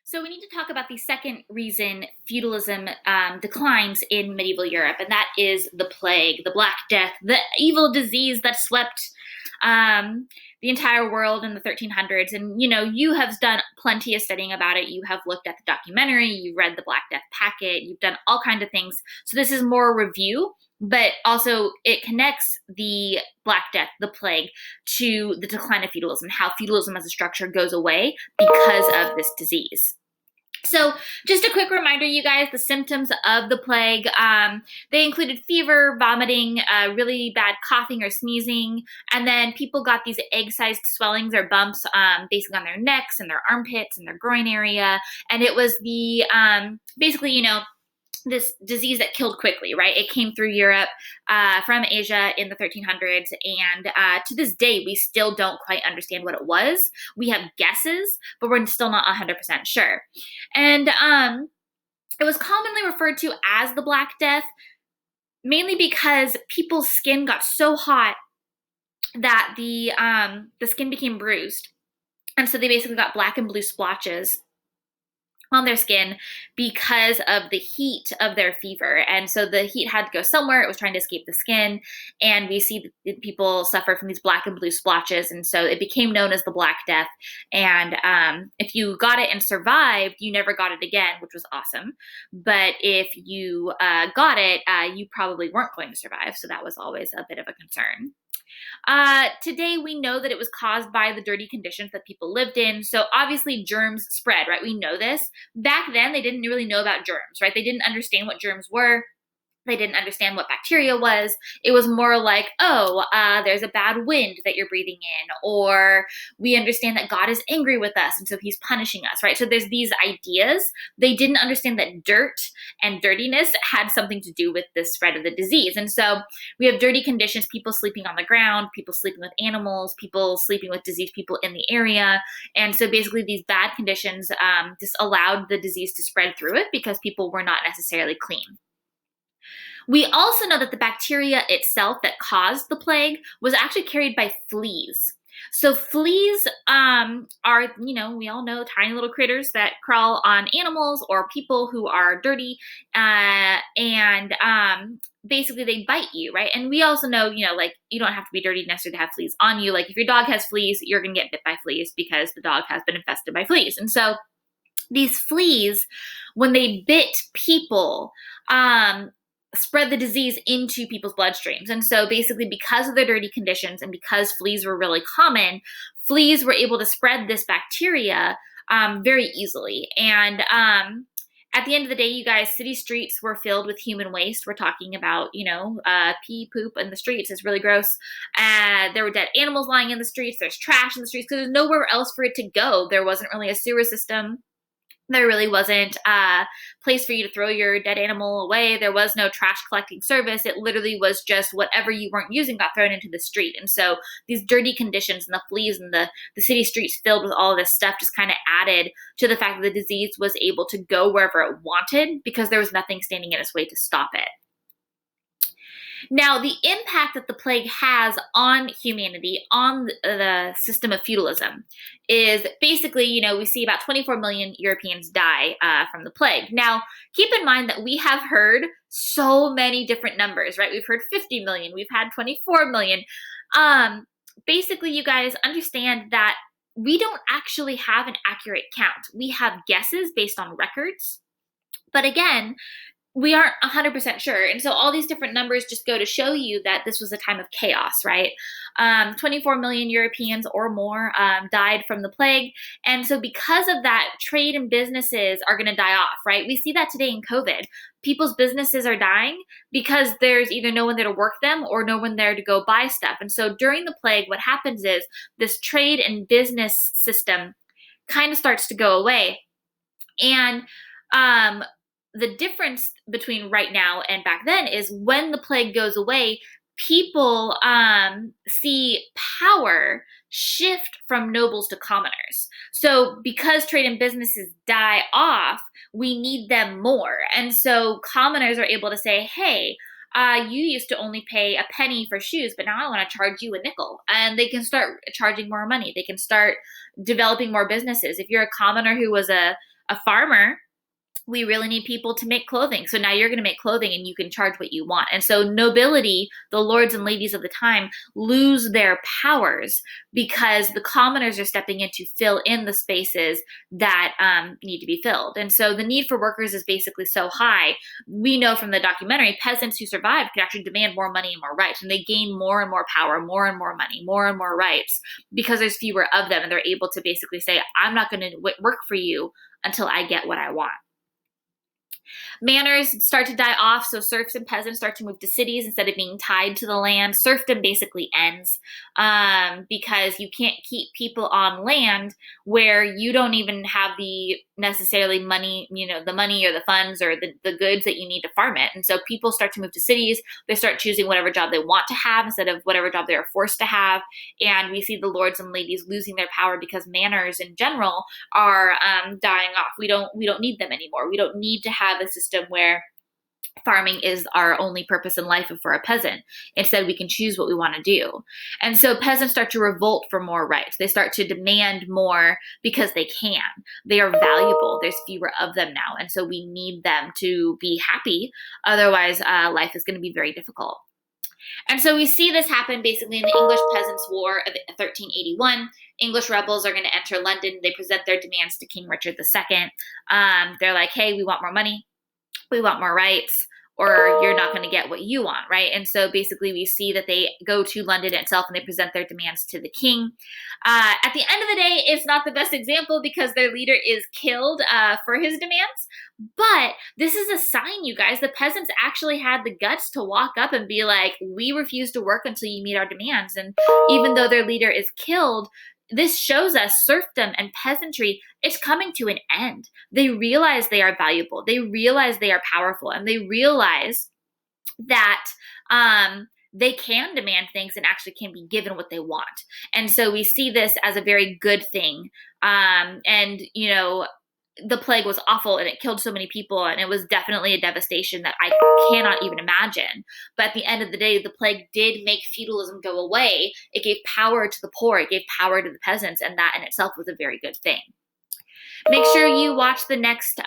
So we need to talk about the second reason feudalism declines in medieval Europe, and that is the plague, the Black Death, the evil disease that swept the entire world in the 1300s. And you have done plenty of studying about it. You have looked at the documentary, you've read the Black Death packet, you've done all kinds of things. So this is more a review, but also it connects the Black Death, the plague, to the decline of feudalism, how feudalism as a structure goes away because of this disease. So just a quick reminder, you guys, the symptoms of the plague, they included fever, vomiting, really bad coughing or sneezing, and then people got these egg-sized swellings or bumps basically on their necks and their armpits and their groin area, and it was the, basically, this disease that killed quickly, right? It came through Europe from Asia in the 1300s, and to this day, we still don't quite understand what it was. We have guesses, but we're still not 100% sure. And it was commonly referred to as the Black Death, mainly because people's skin got so hot that the skin became bruised. And so they basically got black and blue splotches on their skin because of the heat of their fever. And so the heat had to go somewhere. It was trying to escape the skin. And we see people suffer from these black and blue splotches. And so it became known as the Black Death. And if you got it and survived, you never got it again, which was awesome. But if you got it, you probably weren't going to survive. So that was always a bit of a concern. Today, we know that it was caused by the dirty conditions that people lived in. So obviously germs spread, right? We know this. Back then, they didn't really know about germs, right? They didn't understand what germs were. They didn't understand what bacteria was. It was more like, there's a bad wind that you're breathing in, or we understand that God is angry with us, and so he's punishing us, right? So there's these ideas. They didn't understand that dirt and dirtiness had something to do with the spread of the disease. And so we have dirty conditions, people sleeping on the ground, people sleeping with animals, people sleeping with diseased people in the area. And so basically these bad conditions just allowed the disease to spread through it because people were not necessarily clean. We also know that the bacteria itself that caused the plague was actually carried by fleas. So fleas are, we all know tiny little critters that crawl on animals or people who are dirty, and basically they bite you, right? And we also know, like you don't have to be dirty necessarily to have fleas on you. Like if your dog has fleas, you're going to get bit by fleas because the dog has been infested by fleas. And so these fleas, when they bit people, spread the disease into people's bloodstreams. And so basically because of the dirty conditions and because fleas were really common, fleas were able to spread this bacteria very easily. And at the end of the day, you guys, city streets were filled with human waste. We're talking about, pee, poop in the streets. It's really gross. There were dead animals lying in the streets. There's trash in the streets because there's nowhere else for it to go. There wasn't really a sewer system. There really wasn't a place for you to throw your dead animal away. There was no trash collecting service. It literally was just whatever you weren't using got thrown into the street. And so these dirty conditions and the fleas and the city streets filled with all of this stuff just kind of added to the fact that the disease was able to go wherever it wanted because there was nothing standing in its way to stop it. Now, the impact that the plague has on humanity, on the system of feudalism, is basically, we see about 24 million Europeans die from the plague. Now, keep in mind that we have heard so many different numbers, right? We've heard 50 million, we've had 24 million. Basically, you guys understand that we don't actually have an accurate count. We have guesses based on records, but again, we aren't 100% sure. And so all these different numbers just go to show you that this was a time of chaos, right? 24 million Europeans or more died from the plague. And so because of that, trade and businesses are going to die off, right? We see that today in COVID. People's businesses are dying because there's either no one there to work them or no one there to go buy stuff. And so during the plague, what happens is this trade and business system kind of starts to go away. And the difference between right now and back then is when the plague goes away, people see power shift from nobles to commoners. So because trade and businesses die off, we need them more. And so commoners are able to say, hey, you used to only pay a penny for shoes, but now I want to charge you a nickel. And they can start charging more money. They can start developing more businesses. If you're a commoner who was a a farmer, we really need people to make clothing. So now you're going to make clothing and you can charge what you want. And so nobility, the lords and ladies of the time, lose their powers because the commoners are stepping in to fill in the spaces that need to be filled. And so the need for workers is basically so high. We know from the documentary, peasants who survived could actually demand more money and more rights. And they gain more and more power, more and more money, more and more rights because there's fewer of them. And they're able to basically say, I'm not going to work for you until I get what I want. Manors start to die off, so serfs and peasants start to move to cities instead of being tied to the land. Serfdom basically ends because you can't keep people on land where you don't even have the necessarily money, the money or the funds or the goods that you need to farm it. And so people start to move to cities. They start choosing whatever job they want to have instead of whatever job they are forced to have. And we see the lords and ladies losing their power because manors in general are dying off. We don't need them anymore. We don't need to have a system where farming is our only purpose in life if we're a peasant. Instead, we can choose what we want to do. And so peasants start to revolt for more rights. They start to demand more because they can. They are valuable. There's fewer of them now. And so we need them to be happy. Otherwise, life is going to be very difficult. And so we see this happen basically in the English Peasants' War of 1381. English rebels are going to enter London. They present their demands to King Richard II. They're like, hey, we want more money. We want more rights, or you're not going to get what you want, right? And so basically we see that they go to London itself and they present their demands to the king. At the end of the day, it's not the best example because their leader is killed for his demands. But this is a sign, you guys. The peasants actually had the guts to walk up and be like, we refuse to work until you meet our demands. And even though their leader is killed, this shows us serfdom and peasantry, it's coming to an end. They realize they are valuable. They realize they are powerful. And they realize that they can demand things and actually can be given what they want. And so we see this as a very good thing. The plague was awful and it killed so many people, and it was definitely a devastation that I cannot even imagine. But at the end of the day, the plague did make feudalism go away. It gave power to the poor. It gave power to the peasants, and that in itself was a very good thing. Make sure you watch the next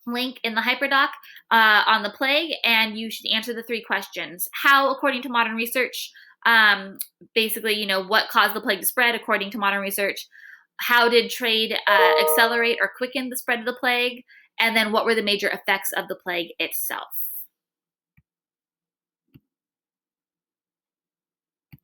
link in the hyperdoc on the plague, and you should answer the 3 questions. How, according to modern research, what caused the plague to spread according to modern research? How did trade accelerate or quicken the spread of the plague? And then what were the major effects of the plague itself?